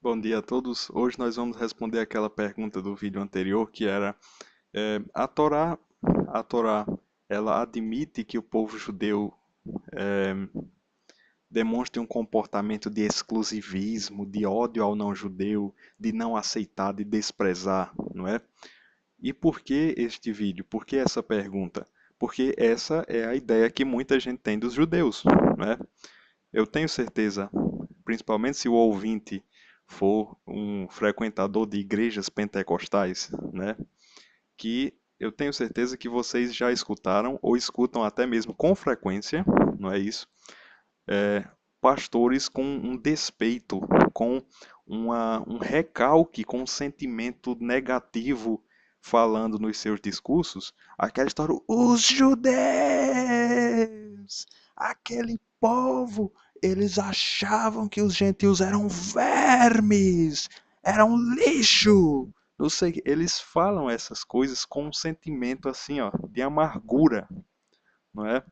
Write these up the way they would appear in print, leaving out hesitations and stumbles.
Bom dia a todos. Hoje nós vamos responder aquela pergunta do vídeo anterior que era a Torá, ela admite que o povo judeu demonstre um comportamento de exclusivismo, de ódio ao não-judeu, de não aceitar, de desprezar, não é? E por que este vídeo? Por que essa pergunta? Porque essa é a ideia que muita gente tem dos judeus, não é? Eu tenho certeza, principalmente se o ouvinte for um frequentador de igrejas pentecostais, né, que eu tenho certeza que vocês já escutaram ou escutam até mesmo com frequência, não é isso? Pastores com um despeito, com um recalque, com um sentimento negativo falando nos seus discursos, aquela história, os judeus, aquele povo, eles achavam que os gentios eram vermes, eram lixo. Não sei, eles falam essas coisas com um sentimento assim, ó, de amargura, não é?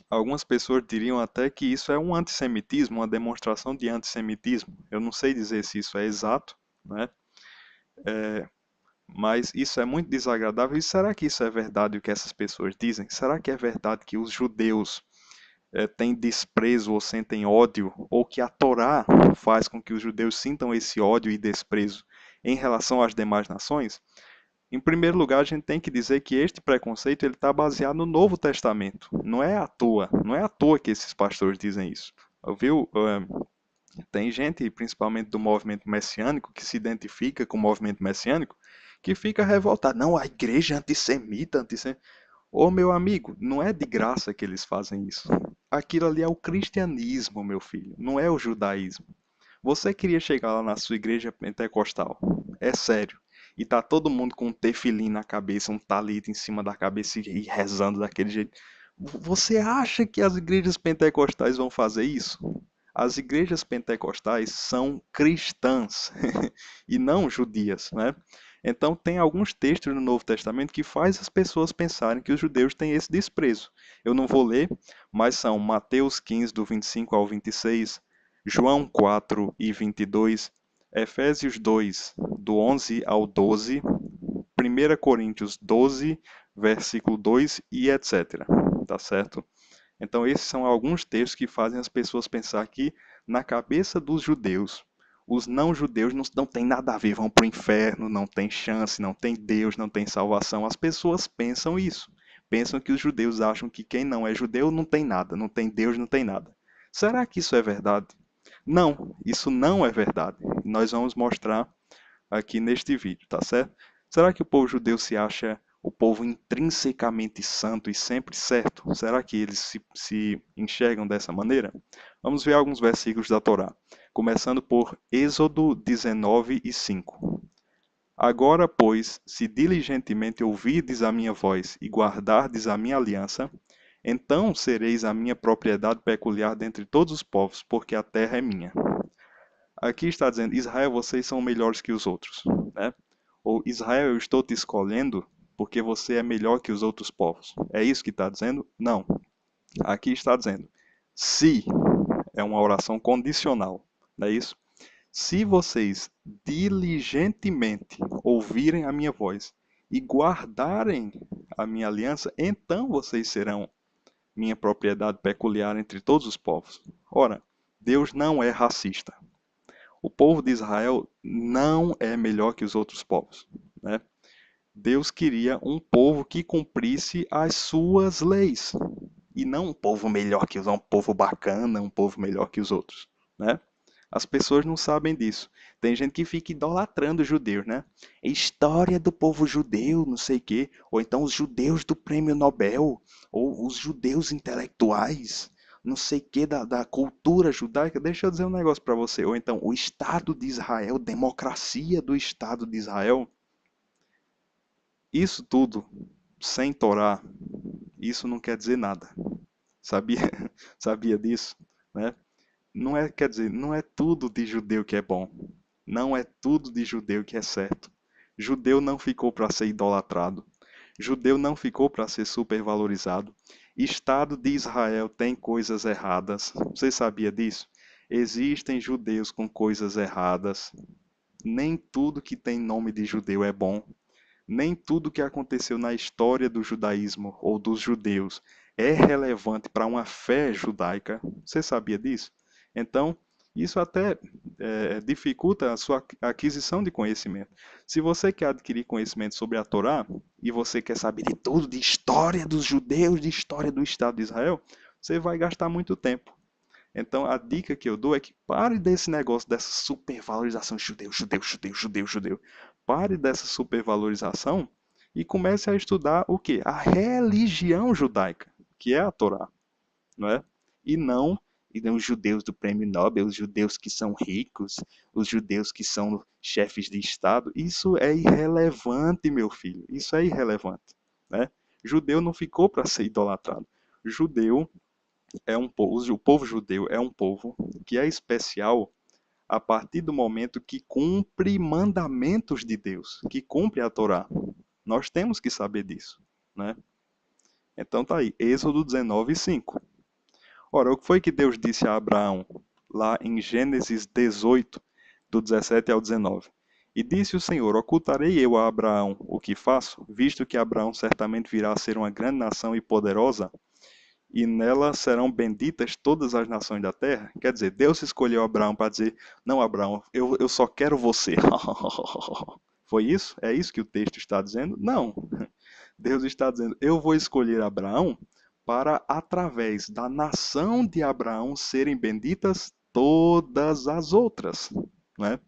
Algumas pessoas diriam até que isso é um antissemitismo, uma demonstração de antissemitismo. Eu não sei dizer se isso é exato, né? Mas isso é muito desagradável. E será que isso é verdade o que essas pessoas dizem? Será que é verdade que os judeus têm desprezo ou sentem ódio? Ou que a Torá faz com que os judeus sintam esse ódio e desprezo em relação às demais nações? Em primeiro lugar, a gente tem que dizer que este preconceito ele está baseado no Novo Testamento. Não é à toa que esses pastores dizem isso. Viu? Tem gente, principalmente do movimento messiânico, que se identifica com o movimento messiânico, que fica revoltado. Não, a igreja é antissemita, antissemita. Ô meu amigo, não é de graça que eles fazem isso. Aquilo ali é o cristianismo, meu filho, não é o judaísmo. Você queria chegar lá na sua igreja pentecostal, é sério, e tá todo mundo com um tefilim na cabeça, um talito em cima da cabeça e rezando daquele jeito. Você acha que as igrejas pentecostais vão fazer isso? As igrejas pentecostais são cristãs e não judias, né? Então tem alguns textos no Novo Testamento que faz as pessoas pensarem que os judeus têm esse desprezo. Eu não vou ler, mas são Mateus 15 do 25 ao 26, João 4 e 22, Efésios 2 do 11 ao 12, 1 Coríntios 12, versículo 2 e etc. Tá certo? Então, esses são alguns textos que fazem as pessoas pensar que, na cabeça dos judeus, os não-judeus não têm nada a ver, vão para o inferno, não tem chance, não tem Deus, não tem salvação. As pessoas pensam isso. Pensam que os judeus acham que quem não é judeu não tem nada, não tem Deus, não tem nada. Será que isso é verdade? Não, isso não é verdade. Nós vamos mostrar aqui neste vídeo, tá certo? Será que o povo judeu se acha o povo intrinsecamente santo e sempre certo? Será que eles se enxergam dessa maneira? Vamos ver alguns versículos da Torá, começando por Êxodo 19 e 5. Agora, pois, se diligentemente ouvirdes a minha voz e guardardes a minha aliança, então sereis a minha propriedade peculiar dentre todos os povos, porque a terra é minha. Aqui está dizendo, Israel, vocês são melhores que os outros, né? Ou Israel, eu estou te escolhendo porque você é melhor que os outros povos. É isso que está dizendo? Não. Aqui está dizendo, se é uma oração condicional, não é isso? Se vocês diligentemente ouvirem a minha voz e guardarem a minha aliança, então vocês serão minha propriedade peculiar entre todos os povos. Ora, Deus não é racista. O povo de Israel não é melhor que os outros povos, né? Deus queria um povo que cumprisse as suas leis e não um povo melhor que os outros, um povo bacana, um povo melhor que os outros, né? As pessoas não sabem disso. Tem gente que fica idolatrando os judeus, né? História do povo judeu, não sei o quê. Ou então os judeus do prêmio Nobel. Ou os judeus intelectuais. Não sei o quê da cultura judaica. Deixa eu dizer um negócio para você. Ou então o Estado de Israel, democracia do Estado de Israel. Isso tudo, sem Torá, isso não quer dizer nada. Sabia, sabia disso, né? Não é, quer dizer, não é tudo de judeu que é bom. Não é tudo de judeu que é certo. Judeu não ficou para ser idolatrado. Judeu não ficou para ser supervalorizado. Estado de Israel tem coisas erradas. Você sabia disso? Existem judeus com coisas erradas. Nem tudo que tem nome de judeu é bom. Nem tudo que aconteceu na história do judaísmo ou dos judeus é relevante para uma fé judaica. Você sabia disso? Então, isso até dificulta a sua aquisição de conhecimento. Se você quer adquirir conhecimento sobre a Torá e você quer saber de tudo, de história dos judeus, de história do Estado de Israel, você vai gastar muito tempo. Então, a dica que eu dou é que pare desse negócio, dessa supervalorização judeu, judeu, judeu, judeu, judeu. Pare dessa supervalorização e comece a estudar o quê? A religião judaica, que é a Torá, não é? E não, e não os judeus do Prêmio Nobel, os judeus que são ricos, os judeus que são chefes de Estado. Isso é irrelevante, meu filho. Isso é irrelevante, né? Judeu não ficou para ser idolatrado. Judeu é um povo, o povo judeu é um povo que é especial a partir do momento que cumpre mandamentos de Deus, que cumpre a Torá. Nós temos que saber disso, né? Então tá aí, Êxodo 19:5. Ora, o que foi que Deus disse a Abraão lá em Gênesis 18, do 17 ao 19? E disse o Senhor: Ocultarei eu a Abraão o que faço, visto que Abraão certamente virá a ser uma grande nação e poderosa, e nela serão benditas todas as nações da terra. Quer dizer, Deus escolheu Abraão para dizer: Não, Abraão, eu só quero você. Foi isso? É isso que o texto está dizendo? Não. Deus está dizendo: Eu vou escolher Abraão para, através da nação de Abraão, serem benditas todas as outras. Né?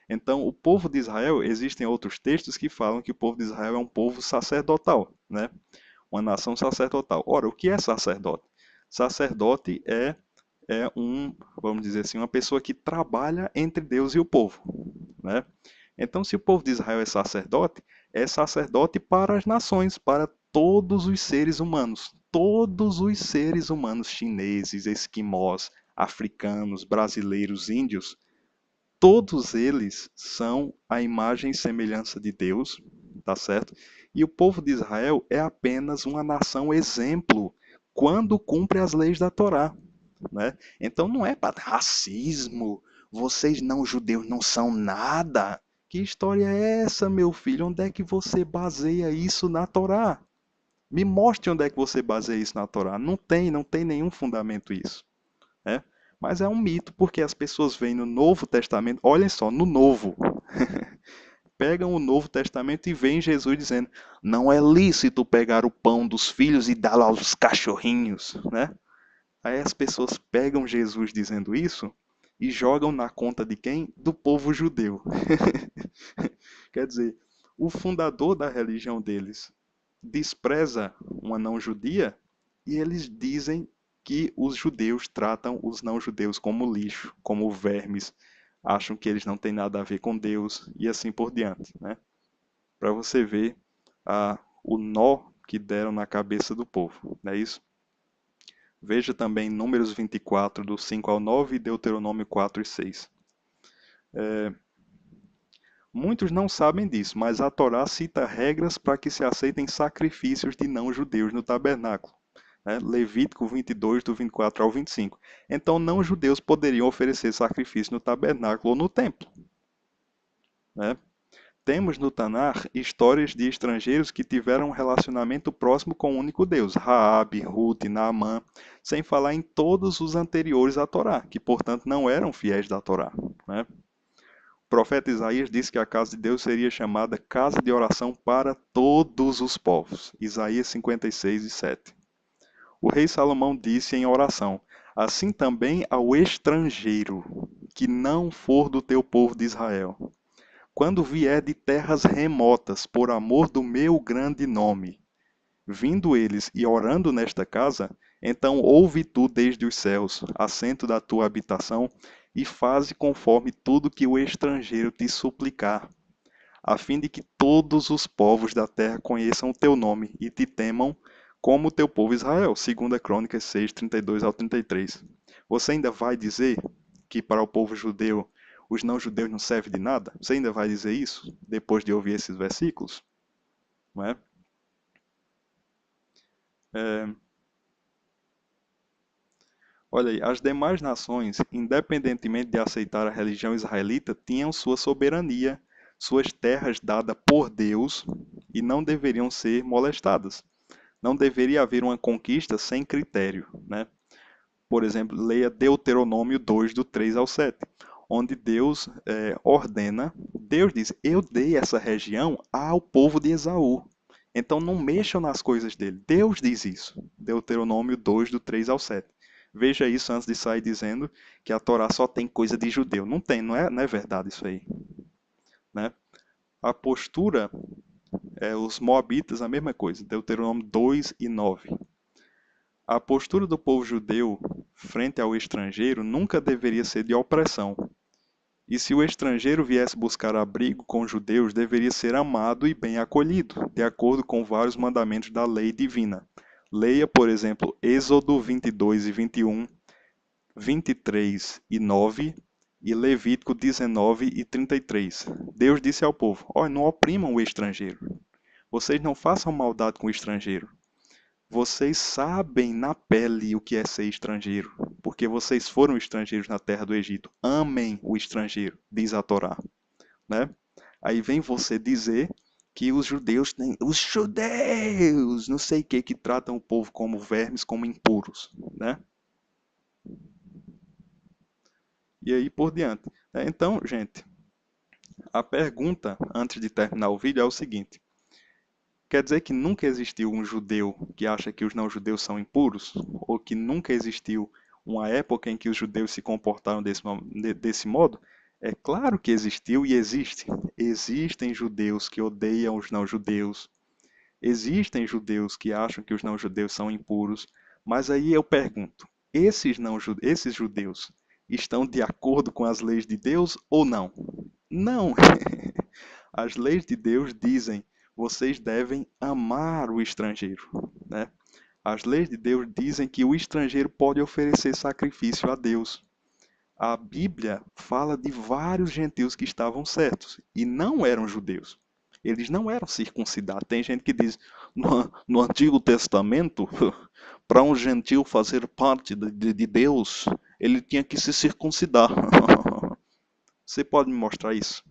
Então, o povo de Israel, existem outros textos que falam que o povo de Israel é um povo sacerdotal, né? Uma nação sacerdotal. Ora, o que é sacerdote? Sacerdote é vamos dizer assim, uma pessoa que trabalha entre Deus e o povo, né? Então, se o povo de Israel é sacerdote para as nações, para todos os seres humanos. Todos os seres humanos, chineses, esquimós, africanos, brasileiros, índios, todos eles são a imagem e semelhança de Deus, tá certo? E o povo de Israel é apenas uma nação exemplo quando cumpre as leis da Torá, né? Então não é para racismo, vocês não judeus não são nada. Que história é essa, meu filho? Onde é que você baseia isso na Torá? Me mostre onde é que você baseia isso na Torá. Não tem nenhum fundamento isso, né? Mas é um mito, porque as pessoas veem no Novo Testamento, olhem só, no Novo, pegam o Novo Testamento e veem Jesus dizendo: não é lícito pegar o pão dos filhos e dá-lo aos cachorrinhos, né? Aí as pessoas pegam Jesus dizendo isso e jogam na conta de quem? Do povo judeu. Quer dizer, o fundador da religião deles despreza uma não-judia e eles dizem que os judeus tratam os não-judeus como lixo, como vermes, acham que eles não têm nada a ver com Deus e assim por diante, né? Para você ver o nó que deram na cabeça do povo, não é isso? Veja também Números 24, do 5 ao 9 e Deuteronômio 4 e 6. Muitos não sabem disso, mas a Torá cita regras para que se aceitem sacrifícios de não-judeus no tabernáculo. Né? Levítico 22, do 24 ao 25. Então, não-judeus poderiam oferecer sacrifício no tabernáculo ou no templo. Né? Temos no Tanar histórias de estrangeiros que tiveram um relacionamento próximo com o único Deus, Raabe, Ruth, Naamã, sem falar em todos os anteriores à Torá, que portanto não eram fiéis da Torá. Né? O profeta Isaías disse que a casa de Deus seria chamada casa de oração para todos os povos. Isaías 56 e 7. O rei Salomão disse em oração: assim também ao estrangeiro, que não for do teu povo de Israel, quando vier de terras remotas, por amor do meu grande nome, vindo eles e orando nesta casa, então ouve tu desde os céus, assento da tua habitação, e faze conforme tudo que o estrangeiro te suplicar, a fim de que todos os povos da terra conheçam o teu nome e te temam como o teu povo Israel. 2 Crônicas 6, 32 ao 33. Você ainda vai dizer que para o povo judeu os não-judeus não servem de nada? Você ainda vai dizer isso depois de ouvir esses versículos? Não é? É, Olha aí, as demais nações, independentemente de aceitar a religião israelita, tinham sua soberania, suas terras dadas por Deus e não deveriam ser molestadas. Não deveria haver uma conquista sem critério, né? Por exemplo, leia Deuteronômio 2, do 3 ao 7, onde Deus ordena, Deus diz, eu dei essa região ao povo de Esaú. Então não mexam nas coisas dele. Deus diz isso. Deuteronômio 2, do 3 ao 7. Veja isso antes de sair dizendo que a Torá só tem coisa de judeu. Não tem, não é verdade isso aí. Né? A postura, os moabitas, a mesma coisa. Deuteronômio 2 e 9. A postura do povo judeu frente ao estrangeiro nunca deveria ser de opressão. E se o estrangeiro viesse buscar abrigo com os judeus, deveria ser amado e bem acolhido, de acordo com vários mandamentos da lei divina. Leia, por exemplo, Êxodo 22 e 21, 23 e 9 e Levítico 19 e 33. Deus disse ao povo: Olha, não oprimam o estrangeiro. Vocês não façam maldade com o estrangeiro. Vocês sabem na pele o que é ser estrangeiro, porque vocês foram estrangeiros na terra do Egito. Amem o estrangeiro, diz a Torá, né? Aí vem você dizer que os judeus têm, os judeus, não sei o que tratam o povo como vermes, como impuros, né? E aí por diante. Então, gente, a pergunta antes de terminar o vídeo é o seguinte: quer dizer que nunca existiu um judeu que acha que os não-judeus são impuros? Ou que nunca existiu uma época em que os judeus se comportaram desse modo? É claro que existiu e existe. Existem judeus que odeiam os não-judeus. Existem judeus que acham que os não-judeus são impuros. Mas aí eu pergunto: esses judeus estão de acordo com as leis de Deus ou não? Não! As leis de Deus dizem: vocês devem amar o estrangeiro, né? As leis de Deus dizem que o estrangeiro pode oferecer sacrifício a Deus. A Bíblia fala de vários gentios que estavam certos e não eram judeus. Eles não eram circuncidados. Tem gente que diz, no Antigo Testamento, para um gentio fazer parte de Deus, ele tinha que se circuncidar. Você pode me mostrar isso?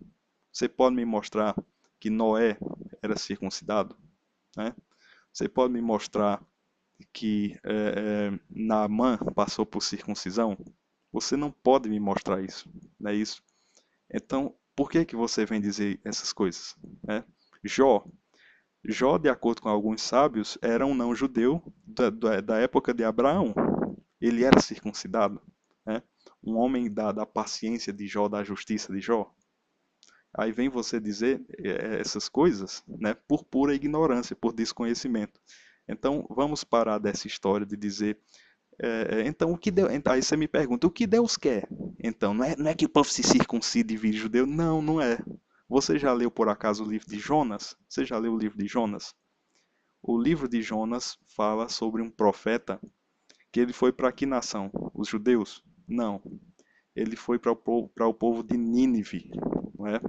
Você pode me mostrar que Noé era circuncidado? Né? Você pode me mostrar que Naamã passou por circuncisão? Você não pode me mostrar isso, não é isso? Então, por que que você vem dizer essas coisas? Né? Jó, Jó, de acordo com alguns sábios, era um não-judeu da época de Abraão. Ele era circuncidado, né? Um homem da paciência de Jó, da justiça de Jó. Aí vem você dizer essas coisas, né, por pura ignorância, por desconhecimento. Então, vamos parar dessa história de dizer, então, o que Deus, aí você me pergunta, o que Deus quer? Então, não é que o povo se circuncide e vire judeu? Não, não é. Você já leu, por acaso, o livro de Jonas? Você já leu o livro de Jonas? O livro de Jonas fala sobre um profeta que ele foi para que nação? Os judeus? Não. Ele foi para o povo de Nínive, não é?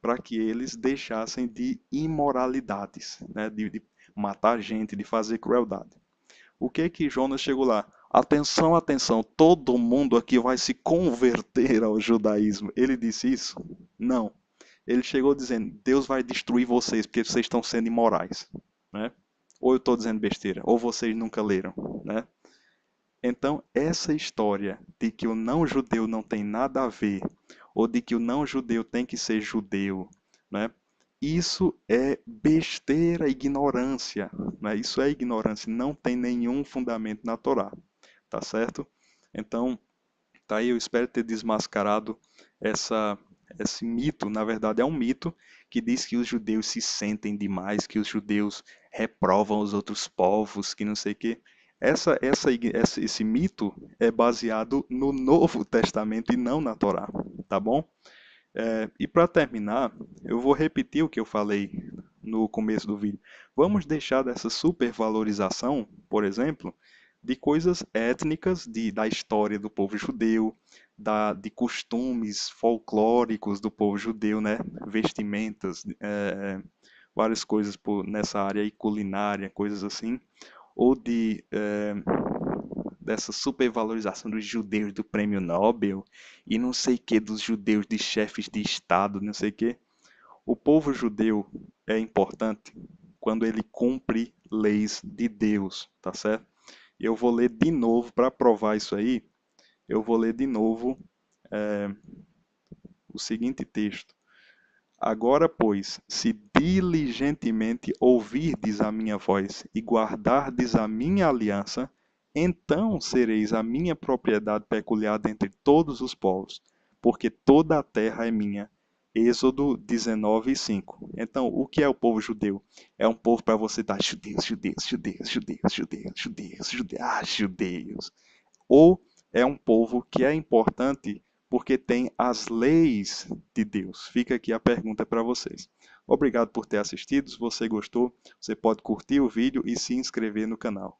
Para que eles deixassem de imoralidades, né? De matar gente, de fazer crueldade. O que que Jonas chegou lá? Atenção, atenção, todo mundo aqui vai se converter ao judaísmo. Ele disse isso? Não. Ele chegou dizendo: Deus vai destruir vocês porque vocês estão sendo imorais, né? Ou eu estou dizendo besteira, ou vocês nunca leram, né? Então, essa história de que o não-judeu não tem nada a ver, ou de que o não-judeu tem que ser judeu, né? Isso é besteira, ignorância, né? Isso é ignorância, não tem nenhum fundamento na Torá, tá certo? Então, tá aí, eu espero ter desmascarado esse mito. Na verdade, é um mito que diz que os judeus se sentem demais, que os judeus reprovam os outros povos, que não sei o quê. Esse mito é baseado no Novo Testamento e não na Torá, tá bom? E para terminar, eu vou repetir o que eu falei no começo do vídeo. Vamos deixar dessa supervalorização, por exemplo, de coisas étnicas da história do povo judeu, de costumes folclóricos do povo judeu, né? Vestimentas, várias coisas nessa área aí, culinária, coisas assim, ou dessa supervalorização dos judeus do prêmio Nobel e não sei o que dos judeus de chefes de Estado, não sei o que. O povo judeu é importante quando ele cumpre leis de Deus, tá certo? Eu vou ler de novo para provar isso aí. Eu vou ler de novo o seguinte texto. Agora, pois, se diligentemente ouvirdes a minha voz e guardardes a minha aliança, então sereis a minha propriedade peculiar dentre todos os povos, porque toda a terra é minha. Êxodo 19:5. Então, o que é o povo judeu? É um povo para você dar judeus, judeus, judeus, judeus, judeus, judeus, judeus, judeus. Ou é um povo que é importante porque tem as leis de Deus? Fica aqui a pergunta para vocês. Obrigado por ter assistido. Se você gostou, você pode curtir o vídeo e se inscrever no canal.